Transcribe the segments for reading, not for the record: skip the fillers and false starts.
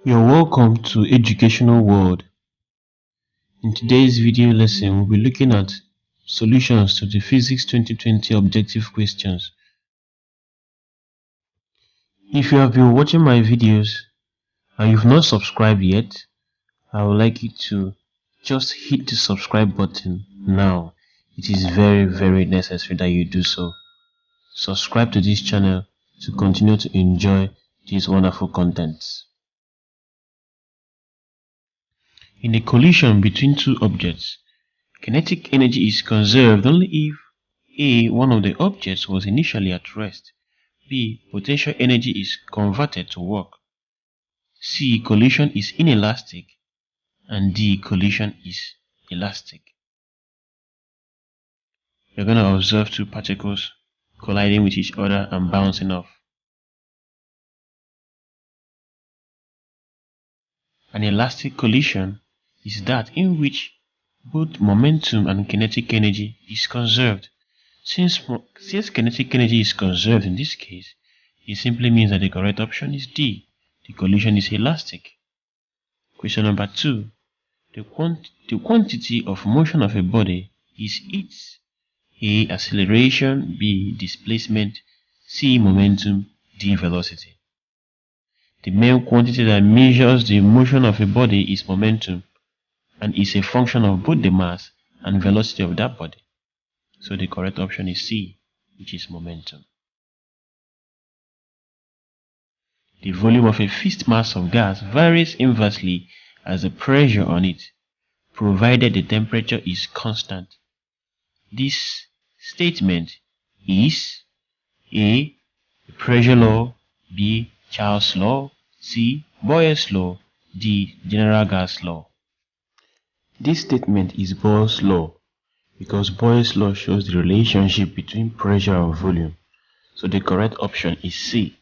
You're welcome to Educational World. In today's video lesson, we'll be looking at solutions to the Physics 2020 objective questions. If you have been watching my videos and you've not subscribed yet, I would like you to just hit the subscribe button now. It is very necessary that you do so. Subscribe to this channel to continue to enjoy these wonderful contents. In a collision between two objects, kinetic energy is conserved only if A. One of the objects was initially at rest, B. Potential energy is converted to work, C. Collision is inelastic, and D. Collision is elastic. You're going to observe two particles colliding with each other and bouncing off. An elastic collision is that in which both momentum and kinetic energy is conserved. Since kinetic energy is conserved in this case, it simply means that the correct option is D. The collision is elastic. Question number 2. The quantity of motion of a body is its A. Acceleration, B. Displacement, C. Momentum, D. Velocity. The main quantity that measures the motion of a body is momentum and is a function of both the mass and velocity of that body. So the correct option is C, which is momentum. The volume of a fixed mass of gas varies inversely as the pressure on it, provided the temperature is constant. This statement is A. The pressure law, B. Charles' law, C. Boyle's law, D. General gas law. This statement is Boyle's law because Boyle's law shows the relationship between pressure and volume. So the correct option is C.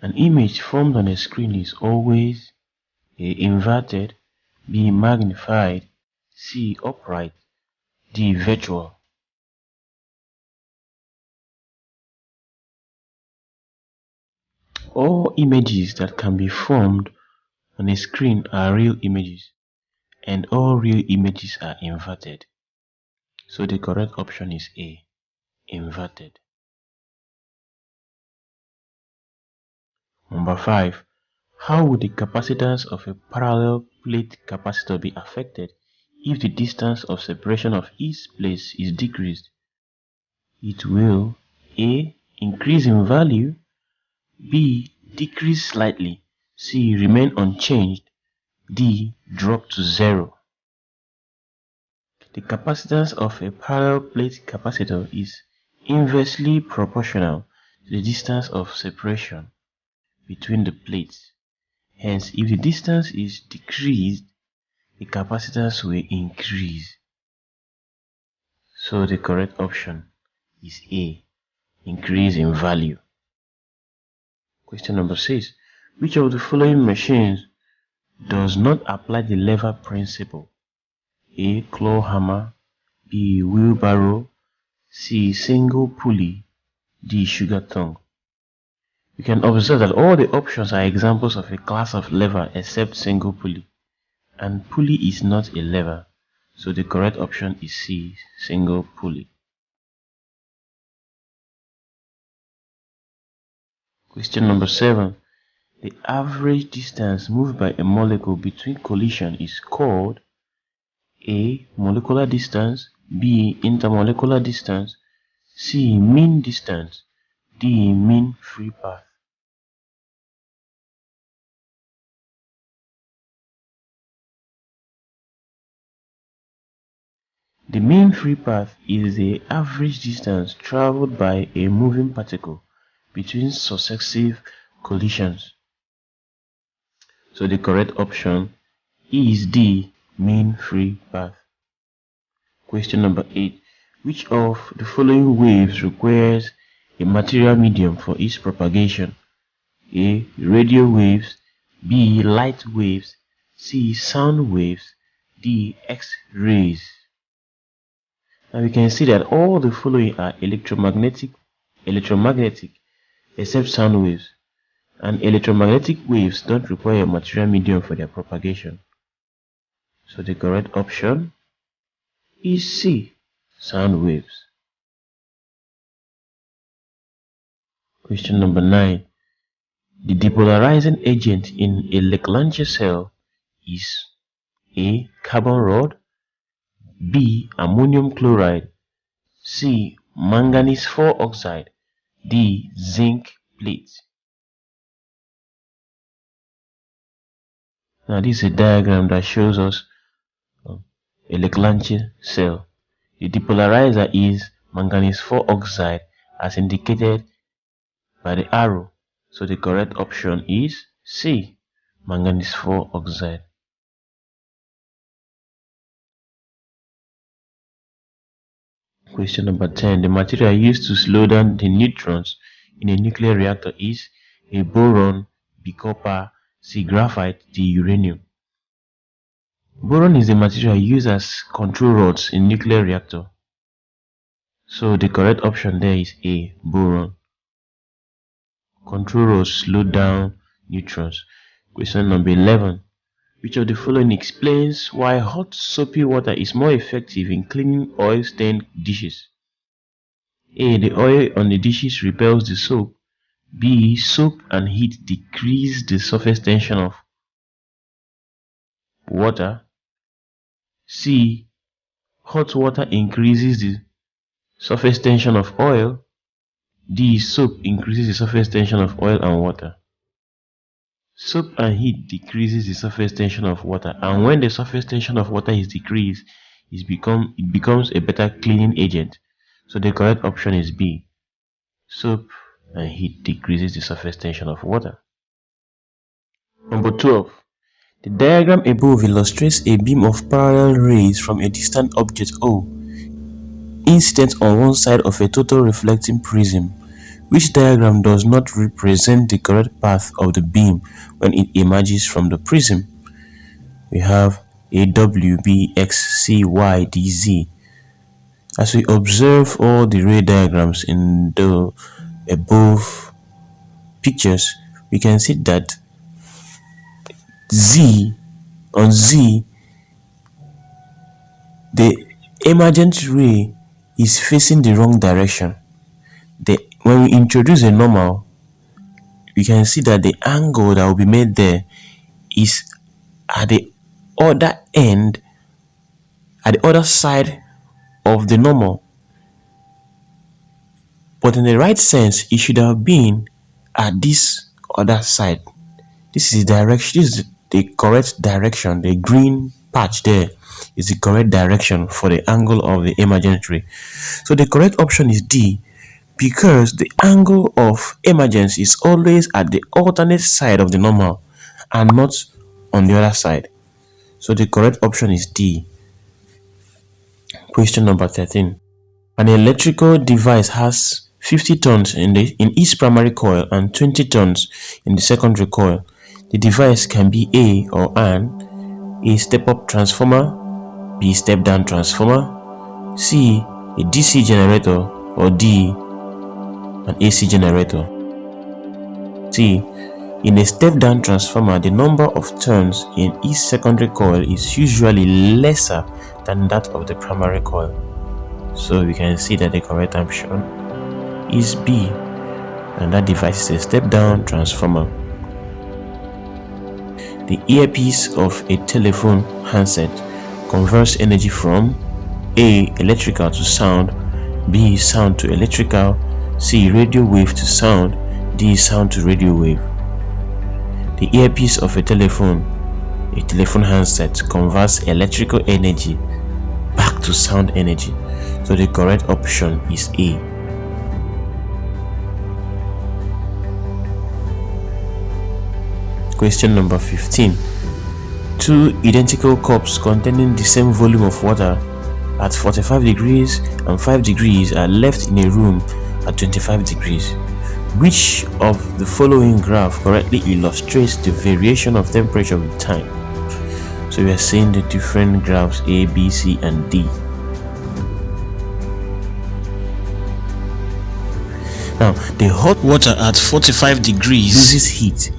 An image formed on a screen is always A. Inverted, B. Magnified, C. Upright, D. Virtual. All images that can be formed on a screen are real images, and all real images are inverted. So the correct option is A. Inverted. Number 5. How would the capacitance of a parallel plate capacitor be affected if the distance of separation of each plate is decreased? It will A. Increase in value, B. Decrease slightly, C. Remain unchanged, D. Drop to 0. The capacitance of a parallel plate capacitor is inversely proportional to the distance of separation between the plates. Hence, if the distance is decreased, the capacitance will increase. So the correct option is A. Increase in value. Question number 6. Which of the following machines does not apply the lever principle? A. Claw hammer, B. Wheelbarrow, C. Single pulley, D. Sugar tongue. You can observe that all the options are examples of a class of lever except single pulley, and pulley is not a lever, so the correct option is C. Single pulley. Question number 7. The average distance moved by a molecule between collision is called A. Molecular distance, B. Intermolecular distance, C. Mean distance, D. Mean free path. The mean free path is the average distance traveled by a moving particle between successive collisions. So the correct option is D. Mean free path. Question number 8. Which of the following waves requires a material medium for its propagation? A. Radio waves, B. Light waves, C. Sound waves, D. X-rays. Now we can see that all the following are electromagnetic except sound waves. And electromagnetic waves don't require a material medium for their propagation. So the correct option is C, sound waves. Question number 9. The depolarizing agent in a Leclanche cell is A. Carbon rod, B. Ammonium chloride, C. Manganese 4 oxide, D. Zinc plate. Now this is a diagram that shows us a Leclanche cell. The depolarizer is manganese 4 oxide as indicated by the arrow. So the correct option is C, manganese 4 oxide. Question number 10. The material used to slow down the neutrons in a nuclear reactor is A. Boron, B. Copper, C. Graphite, D. Uranium. Boron is the material used as control rods in nuclear reactor. So the correct option there is A. Boron. Control rods slow down neutrons. Question number 11. Which of the following explains why hot soapy water is more effective in cleaning oil-stained dishes? A. The oil on the dishes repels the soap. B. Soap and heat decrease the surface tension of water. C. Hot water increases the surface tension of oil. D. Soap increases the surface tension of oil and water. Soap and heat decreases the surface tension of water, and when the surface tension of water is decreased, it becomes a better cleaning agent. So the correct option is B. Soap and heat decreases the surface tension of water. Number 12. The diagram above illustrates a beam of parallel rays from a distant object O, incident on one side of a total reflecting prism. Which diagram does not represent the correct path of the beam when it emerges from the prism? We have A, W, B, X, C, Y, D, Z. As we observe all the ray diagrams in the above pictures, we can see that on Z, the emergent ray is facing the wrong direction. When we introduce a normal, we can see that the angle that will be made there is at the other end, at the other side of the normal. But in the right sense, it should have been at this other side. This is the direction. This is the correct direction. The green patch there is the correct direction for the angle of the emergent ray. So the correct option is D, because the angle of emergence is always at the alternate side of the normal and not on the other side. So the correct option is D. Question number 13. An electrical device has 50 turns in each primary coil and 20 turns in the secondary coil. The device can be A or A step-up transformer, B step-down transformer, C a DC generator, or D an AC generator. C. In a step-down transformer, the number of turns in each secondary coil is usually lesser than that of the primary coil. So we can see that the correct option is B, and that device is a step-down transformer. The earpiece of a telephone handset converts energy from A. Electrical to sound, B. Sound to electrical, C. Radio wave to sound, D. Sound to radio wave. The earpiece of a telephone handset converts electrical energy back to sound energy. So the correct option is A. Question number 15. Two identical cups containing the same volume of water at 45 degrees and 5 degrees are left in a room at 25 degrees. Which of the following graph correctly illustrates the variation of temperature with time? So we are seeing the different graphs A, B, C, and D. Now, the hot water at 45 degrees loses heat,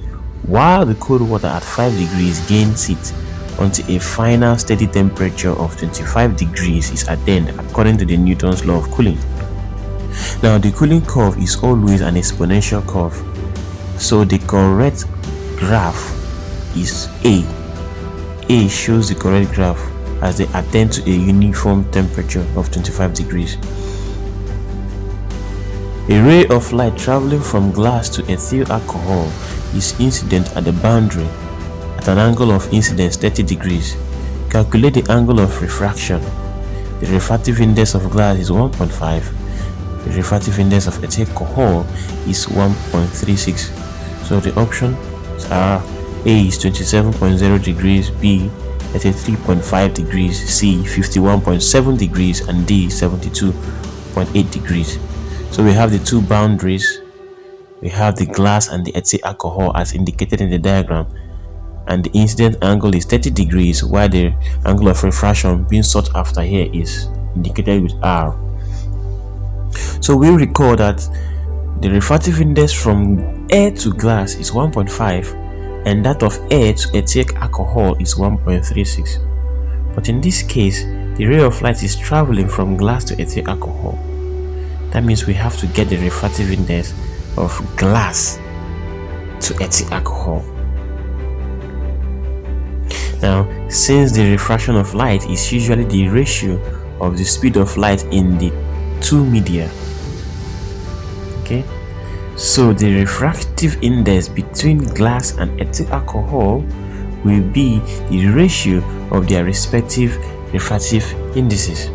while the cold water at 5 degrees gains heat until a final steady temperature of 25 degrees is attained according to the Newton's law of cooling. Now, the cooling curve is always an exponential curve, so the correct graph is A. A shows the correct graph as they attain to a uniform temperature of 25 degrees. A ray of light traveling from glass to ethyl alcohol is incident at the boundary at an angle of incidence 30 degrees. Calculate the angle of refraction. The refractive index of glass is 1.5. The refractive index of ethyl alcohol is 1.36. So the options are A is 27.0 degrees, B 33.5 degrees, C 51.7 degrees, and D 72.8 degrees. So we have the two boundaries. We have the glass and the ethyl alcohol as indicated in the diagram, and the incident angle is 30 degrees, while the angle of refraction being sought after here is indicated with R. So we recall that the refractive index from air to glass is 1.5, and that of air to ethyl alcohol is 1.36. But in this case, the ray of light is traveling from glass to ethyl alcohol. That means we have to get the refractive index of glass to ethyl alcohol. Now, since the refraction of light is usually the ratio of the speed of light in the two media, okay, so the refractive index between glass and ethyl alcohol will be the ratio of their respective refractive indices.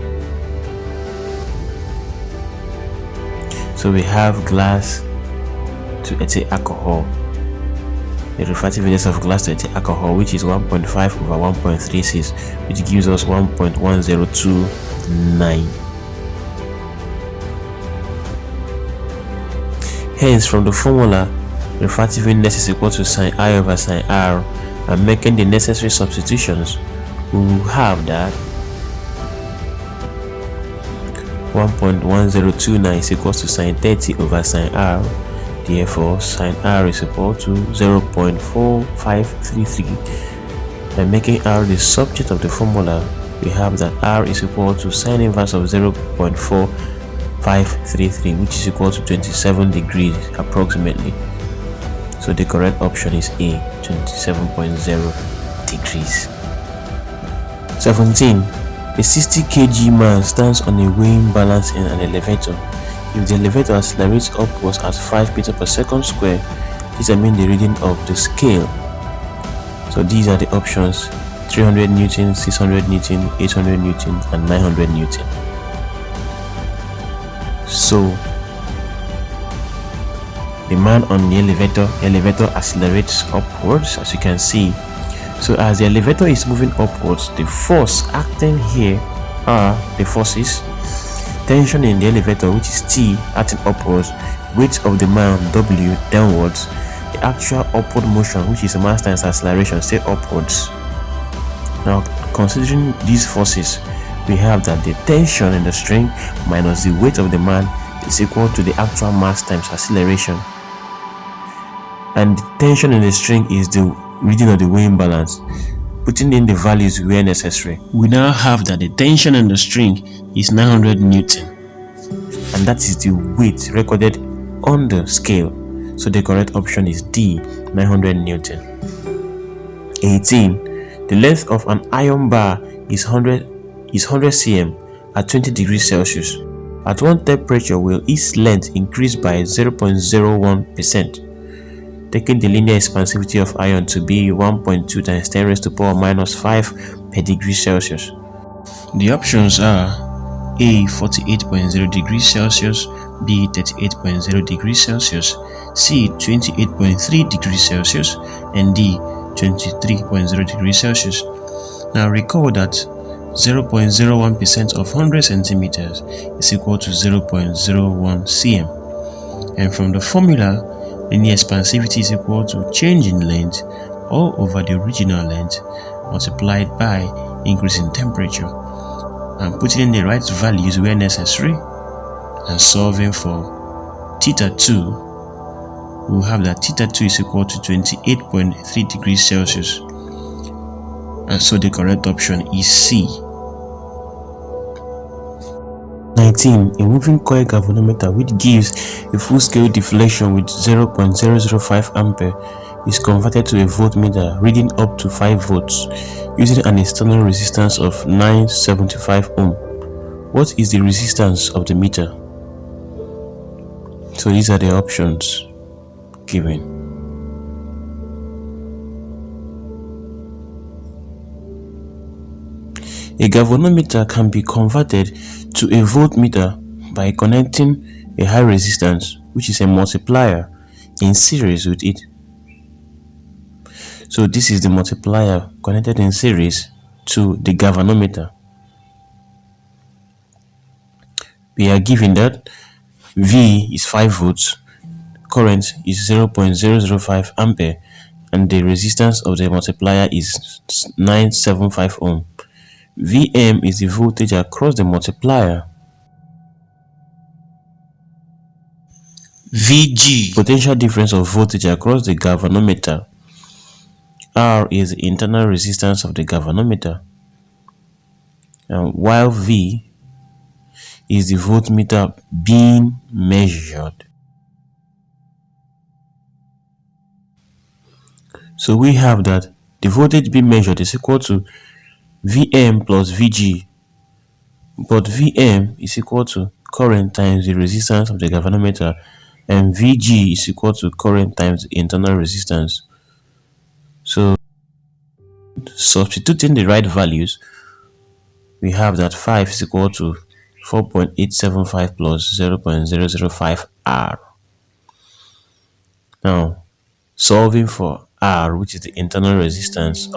So we have glass to ethyl alcohol, the refractive index of glass to ethyl alcohol, which is 1.5 over 1.36, which gives us 1.1029. Hence, from the formula, refractive index is equal to sine I over sine R, and making the necessary substitutions, we will have that 1.1029 is equal to sine 30 over sine R. Therefore, sine R is equal to 0.4533. By making R the subject of the formula, we have that R is equal to sine inverse of 0.4533, which is equal to 27 degrees approximately. So the correct option is A, 27.0 degrees. 17. A 60 kg man stands on a weighing balance in an elevator. If the elevator accelerates upwards at 5 meters per second square, determine the reading of the scale. So these are the options: 300 Newton, 600 Newton, 800 Newton, and 900 Newton. So the man on the elevator accelerates upwards, as you can see. So as the elevator is moving upwards, the force acting here are the forces: tension in the elevator, which is T, acting upwards, weight of the man W downwards, the actual upward motion, which is mass times acceleration, say upwards. Now, considering these forces, we have that the tension in the string minus the weight of the man is equal to the actual mass times acceleration, and the tension in the string is the reading of the weighing balance. Putting in the values where necessary, we now have that the tension in the string is 900 Newton, and that is the weight recorded on the scale. So the correct option is D, 900 Newton. 18. The length of an iron bar is 100 cm at 20 degrees Celsius. At one temperature, will its length increase by 0.01%? Taking the linear expansivity of iron to be 1.2 times 10 raised to power minus 5 per degree Celsius. The options are A, 48.0 degrees Celsius, B, 38.0 degrees Celsius, C, 28.3 degrees Celsius, and D, 23.0 degrees Celsius. Now recall that 0.01% of 100 centimeters is equal to 0.01 cm, and from the formula, linear expansivity is equal to change in length all over the original length multiplied by increase in temperature, and putting in the right values where necessary and solving for T theta 2, we'll have that theta 2 is equal to 28.3 degrees Celsius. And so the correct option is C. 19. A moving coil galvanometer which gives a full-scale deflection with 0.005 ampere is converted to a voltmeter reading up to 5 volts using an external resistance of 975 ohm. What is the resistance of the meter? So these are the options given. A galvanometer can be converted to a voltmeter by connecting a high resistance, which is a multiplier, in series with it. So this is the multiplier connected in series to the galvanometer. We are given that V is 5 volts, current is 0.005 ampere, and the resistance of the multiplier is 975 ohm. Vm is the voltage across the multiplier. Vg, potential difference of voltage across the galvanometer. R is the internal resistance of the galvanometer, while V is the voltmeter being measured. So we have that the voltage being measured is equal to Vm plus Vg, but Vm is equal to current times the resistance of the galvanometer, and Vg is equal to current times the internal resistance. So substituting the right values, we have that 5 is equal to 4.875 plus 0.005 R. Now, solving for R, which is the internal resistance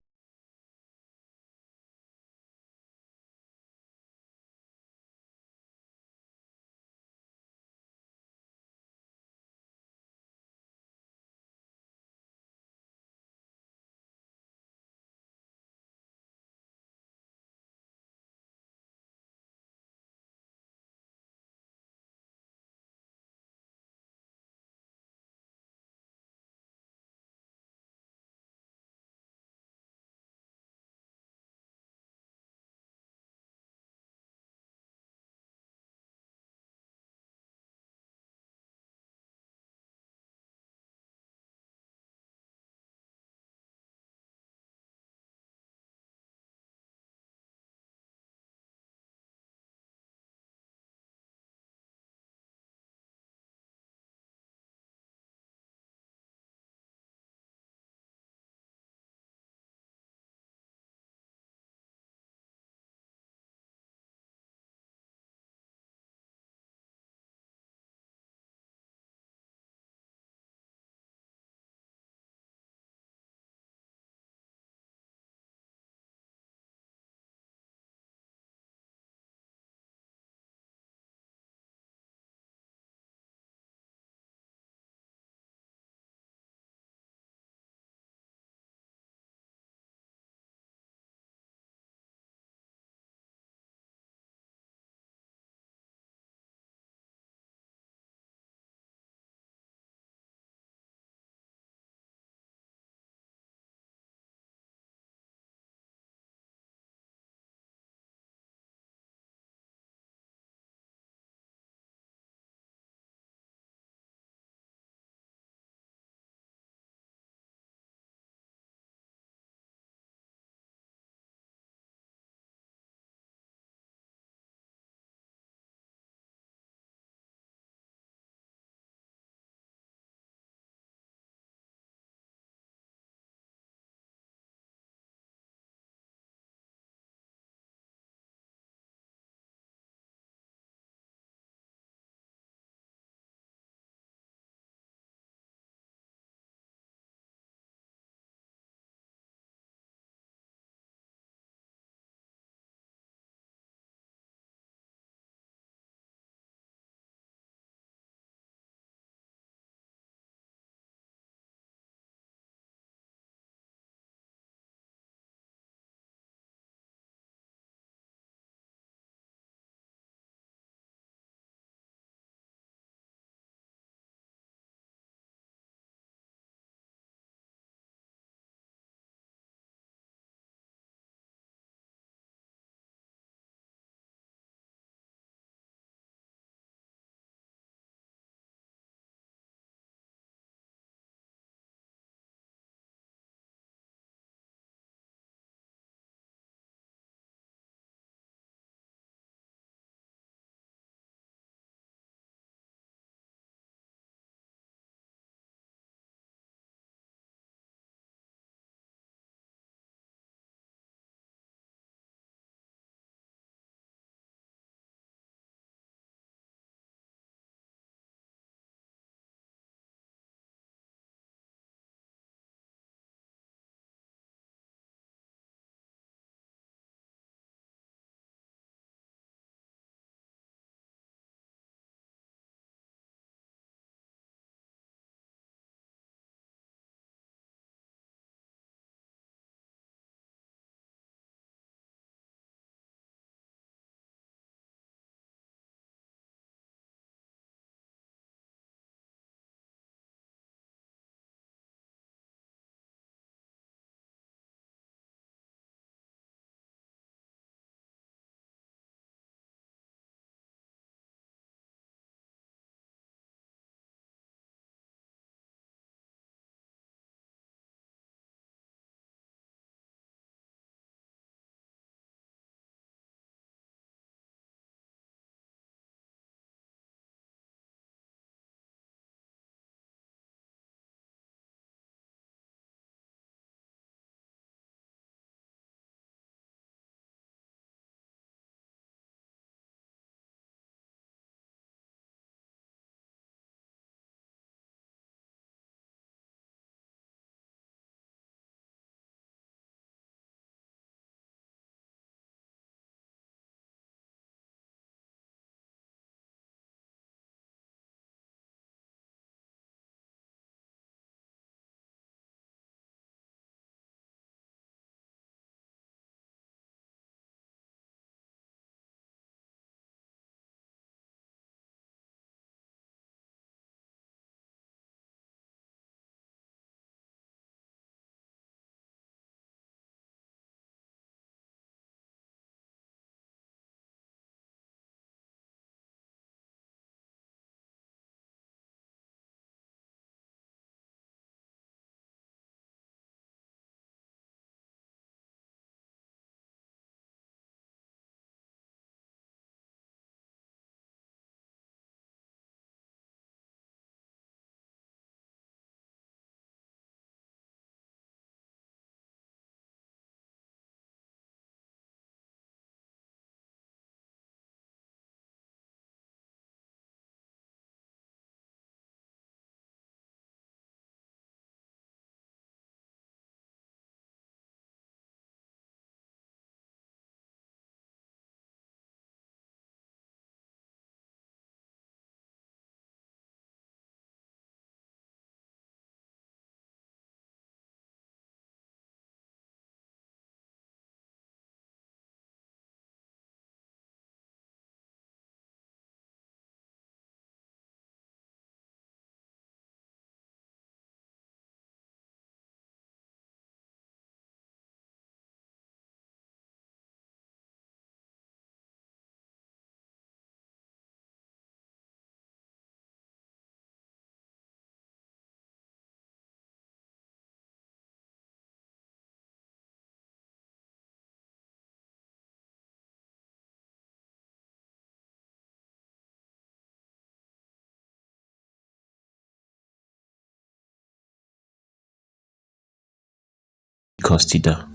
cos theta.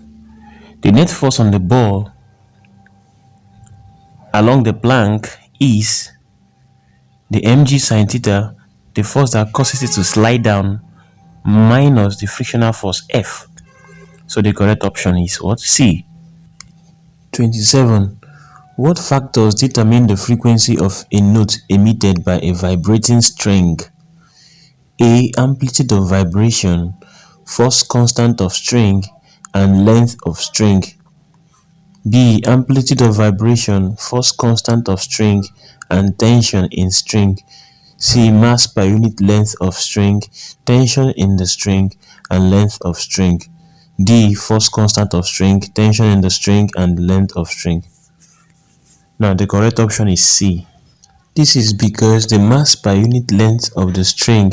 The net force on the ball along the plank is the mg sin theta, the force that causes it to slide down, minus the frictional force F. So the correct option is what? C. 27. What factors determine the frequency of a note emitted by a vibrating string? A. Amplitude of vibration, force constant of string, and length of string. B. Amplitude of vibration, force constant of string, and tension in string. C. Mass per unit length of string, tension in the string, and length of string. D. Force constant of string, tension in the string, and length of string. Now the correct option is C. This is because the mass per unit length of the string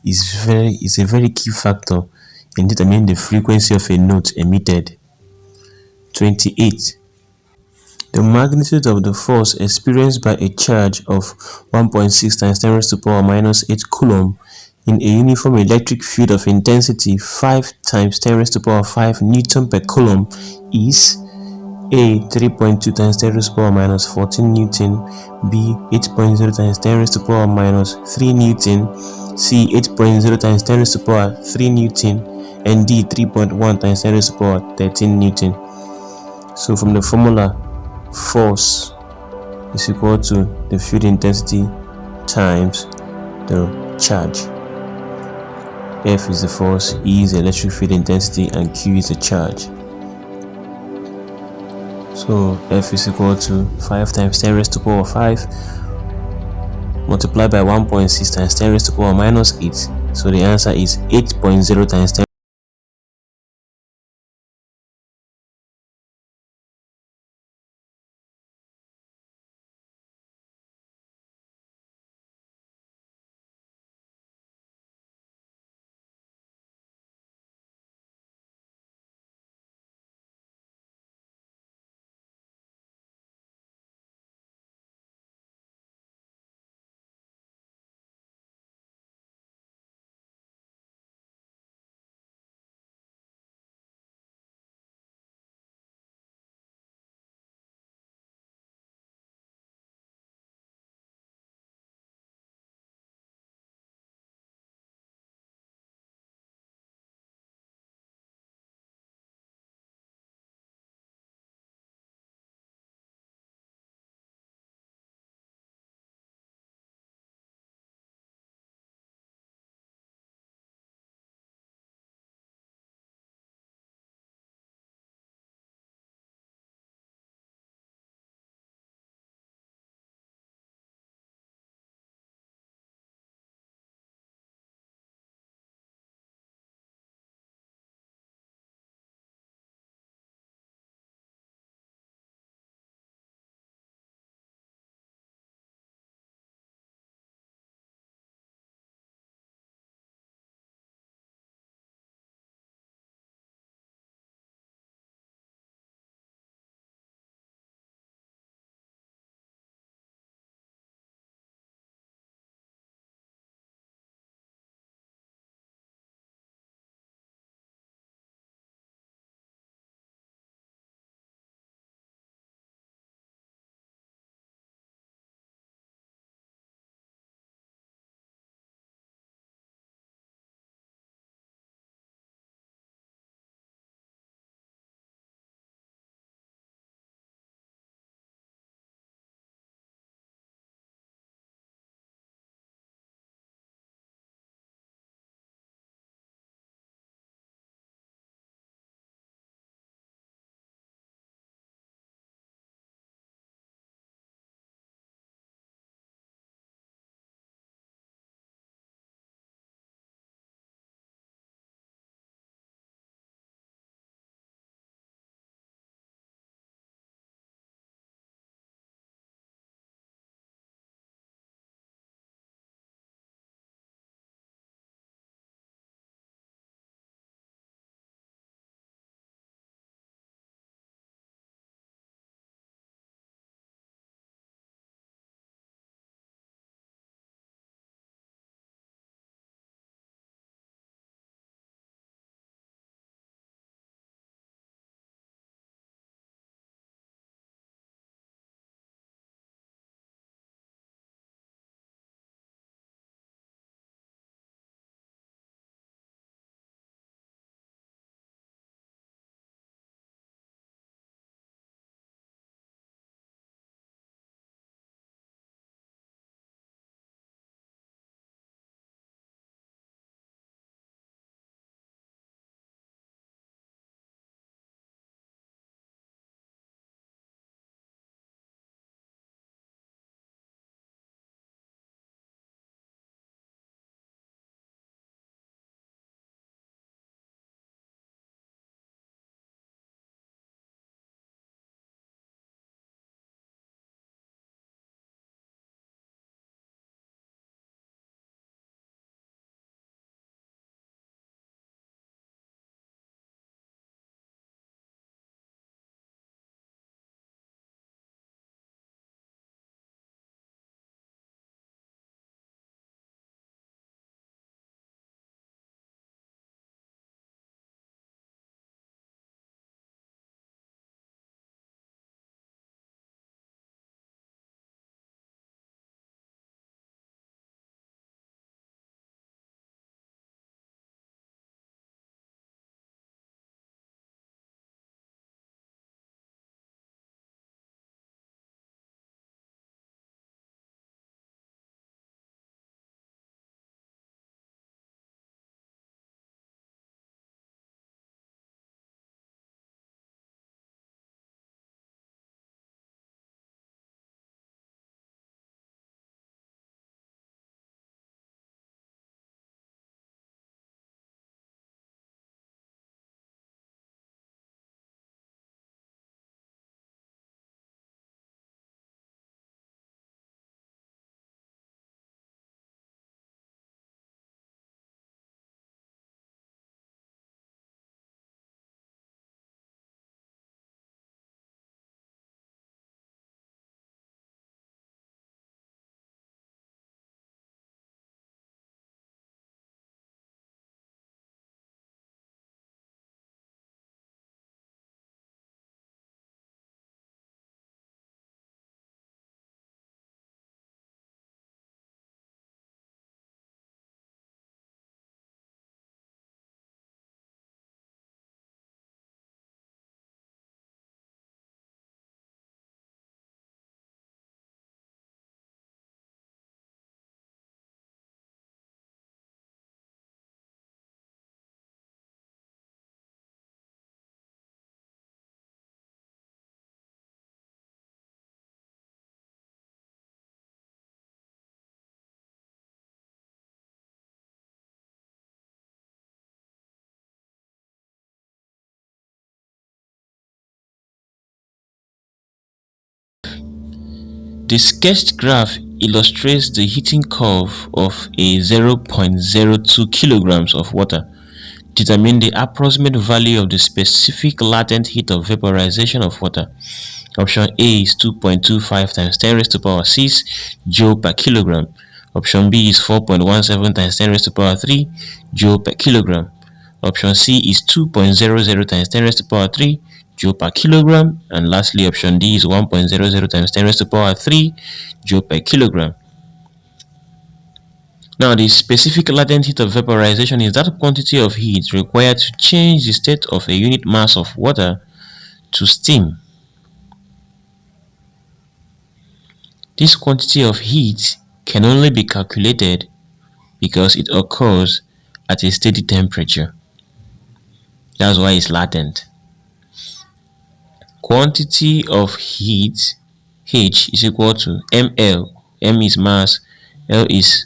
is a very key factor in determining the frequency of a note emitted. 28. The magnitude of the force experienced by a charge of 1.6 times 10 raised to the power minus 8 coulomb in a uniform electric field of intensity 5 times 10 raised to the power 5 Newton per coulomb is A. 3.2 times 10 raised to the power minus 14 Newton, B. 8.0 times 10 raised to the power minus 3 Newton, C. 8.0 times 10 raised to the power 3 Newton, and D. 3.1 times 10 raised to the power 13 Newton. So from the formula, force is equal to the field intensity times the charge. F is the force, E is the electric field intensity, and Q is the charge. So F is equal to 5 times 10 raised to the power 5 multiplied by 1.6 times 10 raised to the power minus 8. So the answer is 8.0 times 10 The sketched graph illustrates the heating curve of a 0.02 kilograms of water. Determine the approximate value of the specific latent heat of vaporization of water. Option A is 2.25 times 10 raised to power 6 joule per kilogram. Option B is 4.17 times 10 raised to power 3 joule per kilogram. Option C is 2.00 times 10 raised to power 3 joule per kilogram. And lastly, option D is 1.00 times 10 raised to power 3 joule per kilogram. Now, the specific latent heat of vaporization is that quantity of heat required to change the state of a unit mass of water to steam. This quantity of heat can only be calculated because it occurs at a steady temperature. That's why it's latent. Quantity of heat, H, is equal to ml. M is mass, m is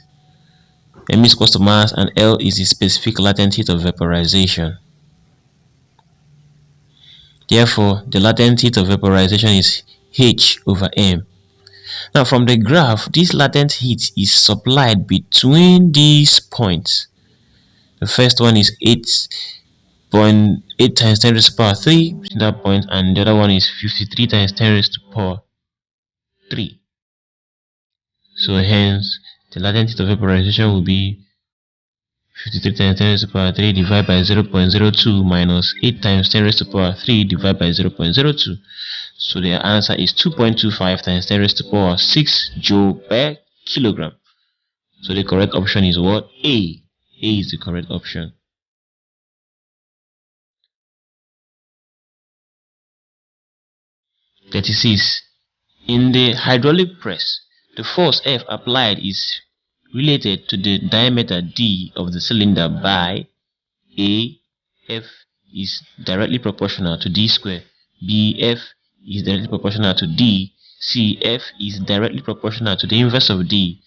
equal to mass, and L is the specific latent heat of vaporization. Therefore, the latent heat of vaporization is H over m. Now, from the graph, this latent heat is supplied between these points. The first one is 8.8 times 10 raised to the power 3, that point, and the other one is 53 times 10 raised to the power 3. So hence, the latent heat of vaporization will be 53 times 10 raised to the power 3 divided by 0.02 minus 8 times 10 raised to the power 3 divided by 0.02. So the answer is 2.25 times 10 raised to the power 6 joule per kilogram. So the correct option is what? A. A is the correct option. Vertices. In the hydraulic press, the force F applied is related to the diameter D of the cylinder by A. F is directly proportional to D squared. B. F is directly proportional to D. C. F is directly proportional to the inverse of D.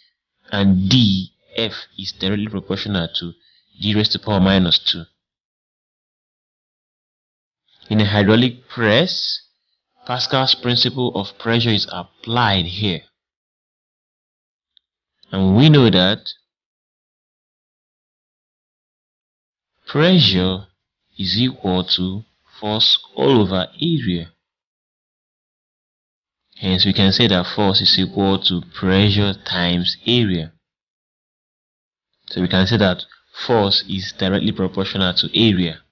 And D. F is directly proportional to D raised to the power minus 2. In a hydraulic press, Pascal's principle of pressure is applied here. And we know that pressure is equal to force all over area. Hence, we can say that force is equal to pressure times area. So we can say that force is directly proportional to area.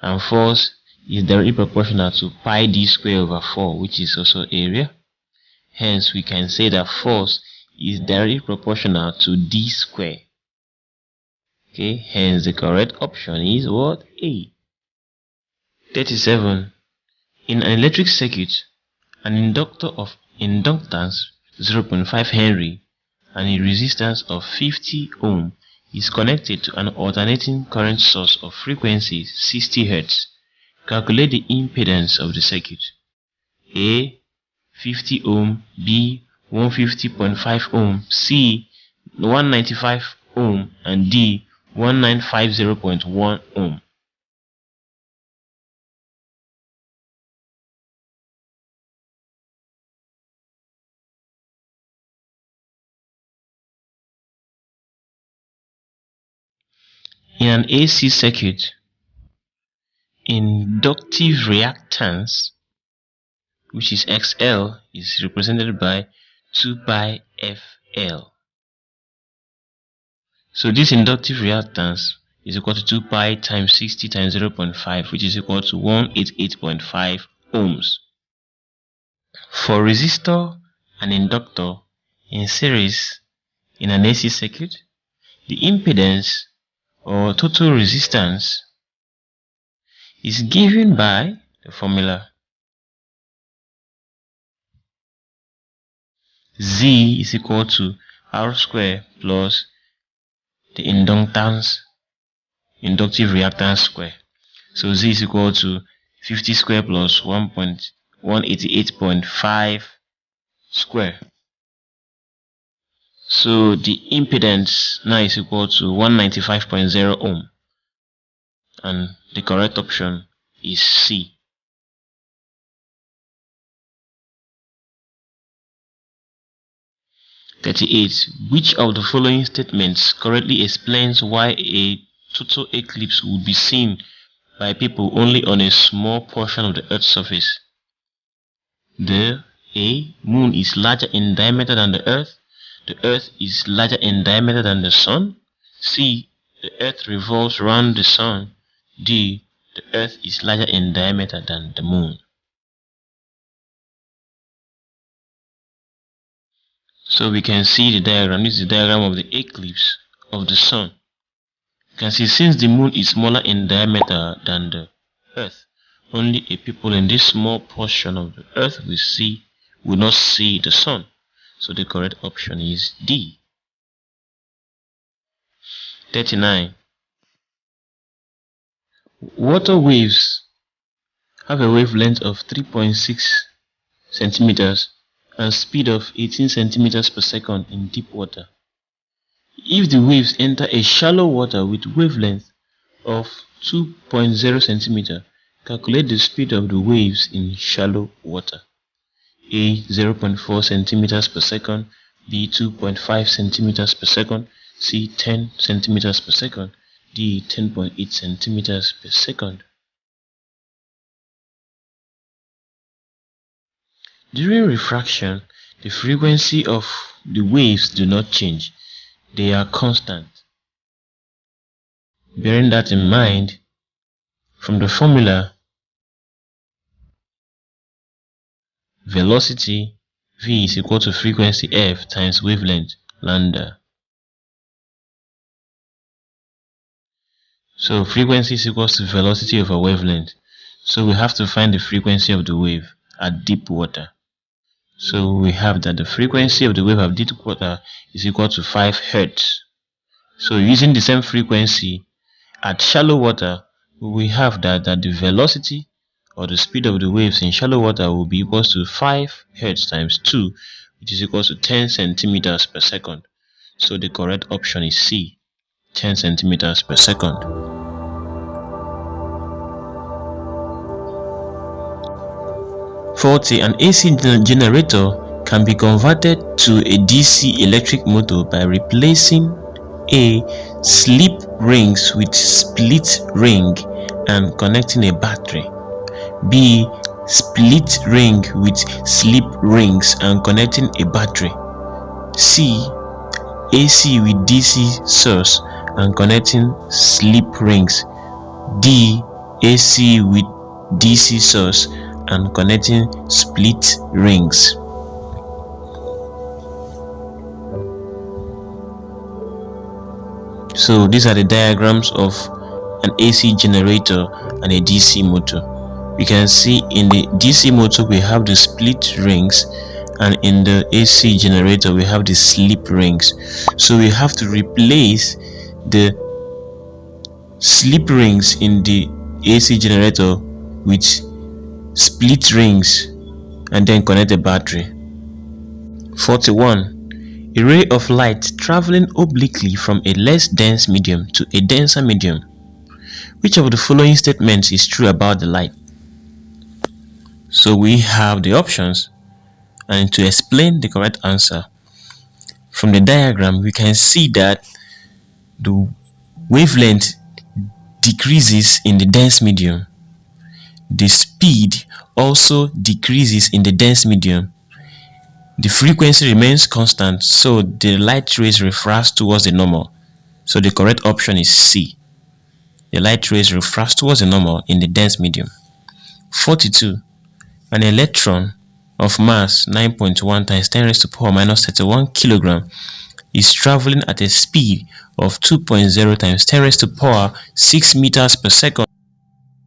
And force is directly proportional to pi d squared over 4, which is also area. Hence, we can say that force is directly proportional to d squared. Okay, hence the correct option is what? A. 37. In an electric circuit, an inductor of inductance 0.5 Henry and a resistance of 50 ohm is connected to an alternating current source of frequency 60 Hz. Calculate the impedance of the circuit. A. 50 ohm, B. 150.5 ohm, C. 195 ohm, and D. 1950.1 ohm. In an AC circuit, inductive reactance, which is XL, is represented by 2 pi FL. So this inductive reactance is equal to 2 pi times 60 times 0.5, which is equal to 188.5 ohms. For resistor and inductor in series in an AC circuit, the impedance or total resistance is given by the formula Z is equal to R squared plus the inductive reactance square. So Z is equal to 50 square plus 188.5 square. So the impedance now is equal to 195.0 ohm. And the correct option is C. 38. Which of the following statements correctly explains why a total eclipse would be seen by people only on a small portion of the Earth's surface? The A. Moon is larger in diameter than the Earth. The Earth is larger in diameter than the Sun. C. The Earth revolves around the Sun. D. The Earth is larger in diameter than the Moon. So we can see the diagram. This is the diagram of the eclipse of the Sun. You can see since the Moon is smaller in diameter than the Earth, only a people in this small portion of the Earth will not see the Sun. So the correct option is D. 39. Water waves have a wavelength of 3.6 centimeters and speed of 18 centimeters per second in deep water. If the waves enter a shallow water with wavelength of 2.0 centimeter, calculate the speed of the waves in shallow water. A. 0.4 centimeters per second, B. 2.5 centimeters per second, C. 10 centimeters per second, D. 10.8 centimeters per second. During refraction, the frequency of the waves do not change. They are constant. Bearing that in mind, from the formula, velocity V is equal to frequency F times wavelength lambda. So frequency is equal to velocity over wavelength. So we have to find the frequency of the wave at deep water. So we have that the frequency of the wave at deep water is equal to 5 Hertz. So using the same frequency at shallow water, we have that the velocity or the speed of the waves in shallow water will be equal to 5 Hertz times 2, which is equal to 10 centimeters per second. So the correct option is C, 10 centimeters per second. 40. An AC generator can be converted to a DC electric motor by replacing A. Slip rings with split ring and connecting a battery. B. Split ring with slip rings and connecting a battery. C. AC with DC source and connecting slip rings. D. AC with DC source and connecting split rings. So these are the diagrams of an AC generator and a DC motor. You can see in the DC motor we have the split rings, and in the AC generator we have the slip rings. So we have to replace the slip rings in the AC generator with split rings and then connect a battery. 41. A ray of light traveling obliquely from a less dense medium to a denser medium. Which of the following statements is true about the light? So we have the options, and to explain the correct answer, from the diagram we can see that the wavelength decreases in the dense medium. The speed also decreases in the dense medium. The frequency remains constant, so the light rays refract towards the normal. So the correct option is C. The light rays refract towards the normal in the dense medium. 42. An electron of mass 9.1 times 10 raised to power minus 31 kilogram is traveling at a speed of 2.0 times 10 raised to power 6 meters per second.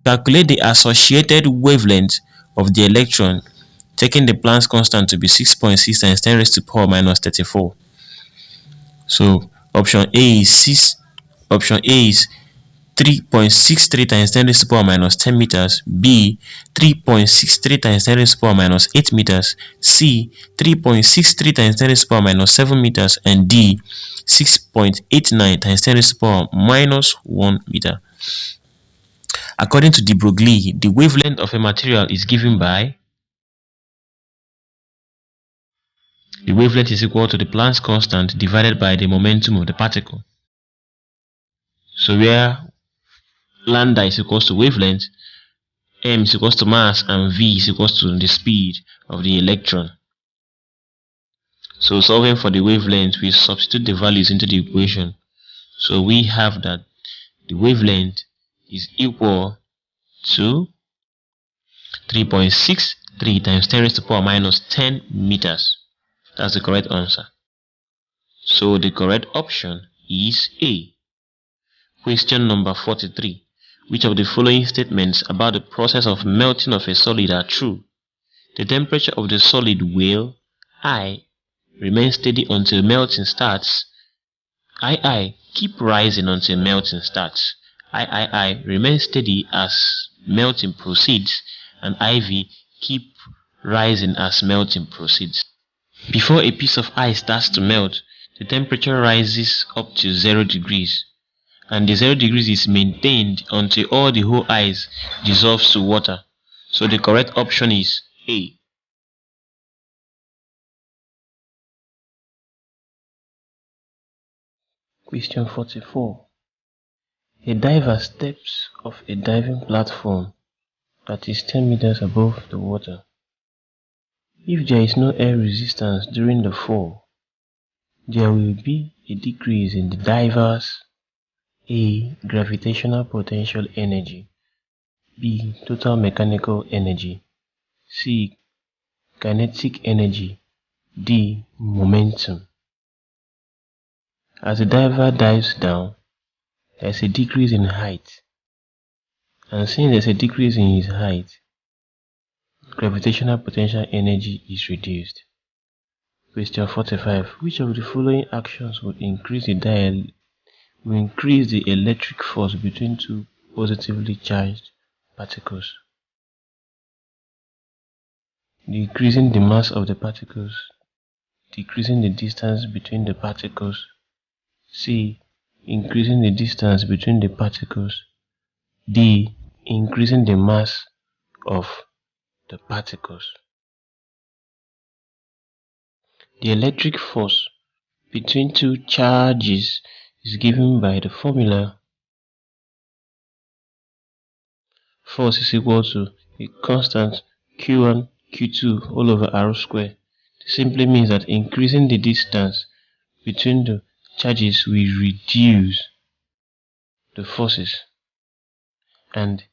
Calculate the associated wavelength of the electron, taking the Planck's constant to be 6.6 times 10 raised to power minus 34. So option A is 3.63 times 10 raised to power minus 10 meters, B 3.63 times 10 raised to power minus 8 meters, C 3.63 times 10 raised to power minus 7 meters, and D 6.89 times 10 raised to power minus 1 meter. According to de Broglie, the wavelength of a material is given by The wavelength is equal to the Planck's constant divided by the momentum of the particle. So where lambda is equal to wavelength, m is equal to mass, and v is equal to the speed of the electron. So solving for the wavelength, we substitute the values into the equation. So we have that the wavelength is equal to 3.63 times 10 raised to the power minus 10 meters. That's the correct answer. So the correct option is A. Question number 43. Which of the following statements about the process of melting of a solid are true? The temperature of the solid will I remain steady until melting starts. II keep rising until melting starts. III remain steady as melting proceeds, and IV keep rising as melting proceeds. Before a piece of ice starts to melt, the temperature rises up to 0 degrees, and the 0 degrees is maintained until all the whole ice dissolves to water. So the correct option is A. Question 44. A diver steps off a diving platform that is 10 meters above the water. If there is no air resistance during the fall, there will be a decrease in the diver's A. Gravitational potential energy, B. Total mechanical energy, C. Kinetic energy, D. Momentum. As the diver dives down, there is a decrease in height, and since there is a decrease in his height, gravitational potential energy is reduced. Question 45. Which of the following actions will increase the electric force between two positively charged particles? Decreasing the mass of the particles, decreasing the distance between the particles, C. Increasing the distance between the particles, D. Increasing the mass of the particles. The electric force between two charges is given by the formula. Force is equal to a constant Q1 Q2 all over R square. This simply means that increasing the distance between the charges will reduce the forces, and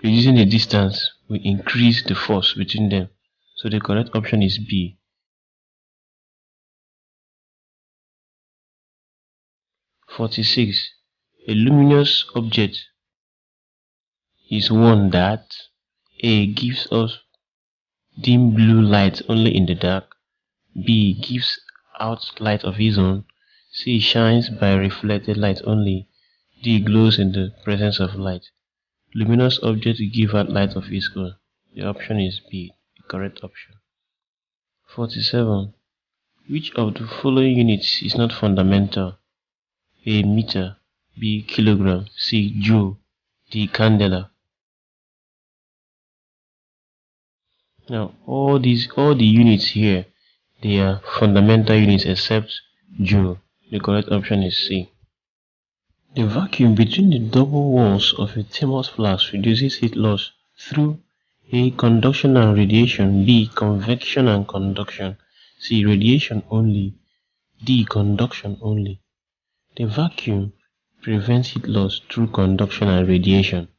reducing the distance will increase the force between them. So the correct option is B. 46. A luminous object is one that A. Gives us dim blue light only in the dark, B. Gives out light of its own, C. Shines by reflected light only, D. Glows in the presence of light. Luminous objects give out light of its own. The option is B, the correct option. 47. Which of the following units is not fundamental? A. Meter, B. Kilogram, C. Joule, D. Candela. Now all the units here, they are fundamental units except Joule. The correct option is C. The vacuum between the double walls of a thermos flask reduces heat loss through A. Conduction and radiation, B. Convection and conduction, C. Radiation only, D. Conduction only. The vacuum prevents heat loss through conduction and radiation,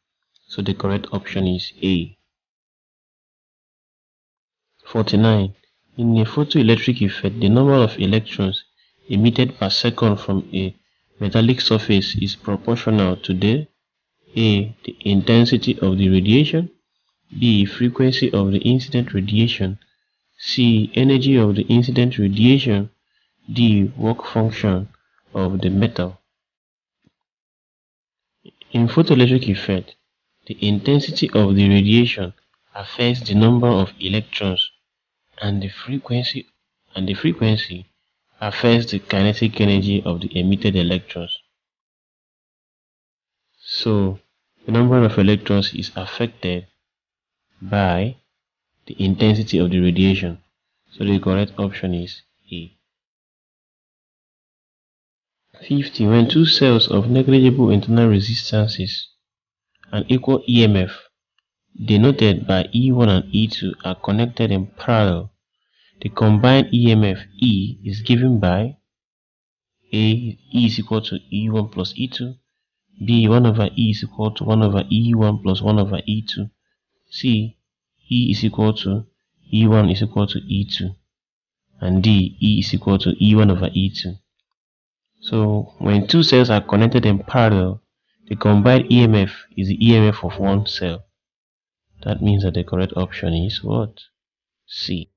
so the correct option is A. 49. In a photoelectric effect, the number of electrons emitted per second from a metallic surface is proportional to A. The intensity of the radiation, B. Frequency of the incident radiation, C. Energy of the incident radiation, D. Work function of the metal. In photoelectric effect, the intensity of the radiation affects the number of electrons, and the frequency affects the kinetic energy of the emitted electrons. So the number of electrons is affected by the intensity of the radiation. So the correct option is A. 50. When two cells of negligible internal resistances and equal EMF denoted by E1 and E2 are connected in parallel, the combined EMF E is given by A. E is equal to E1 plus E2, B. 1 over E is equal to 1 over E1 plus 1 over E2, C. E is equal to E1 is equal to E2, and D. E is equal to E1 over E2. So when two cells are connected in parallel, the combined EMF is the EMF of one cell. That means that the correct option is what? C.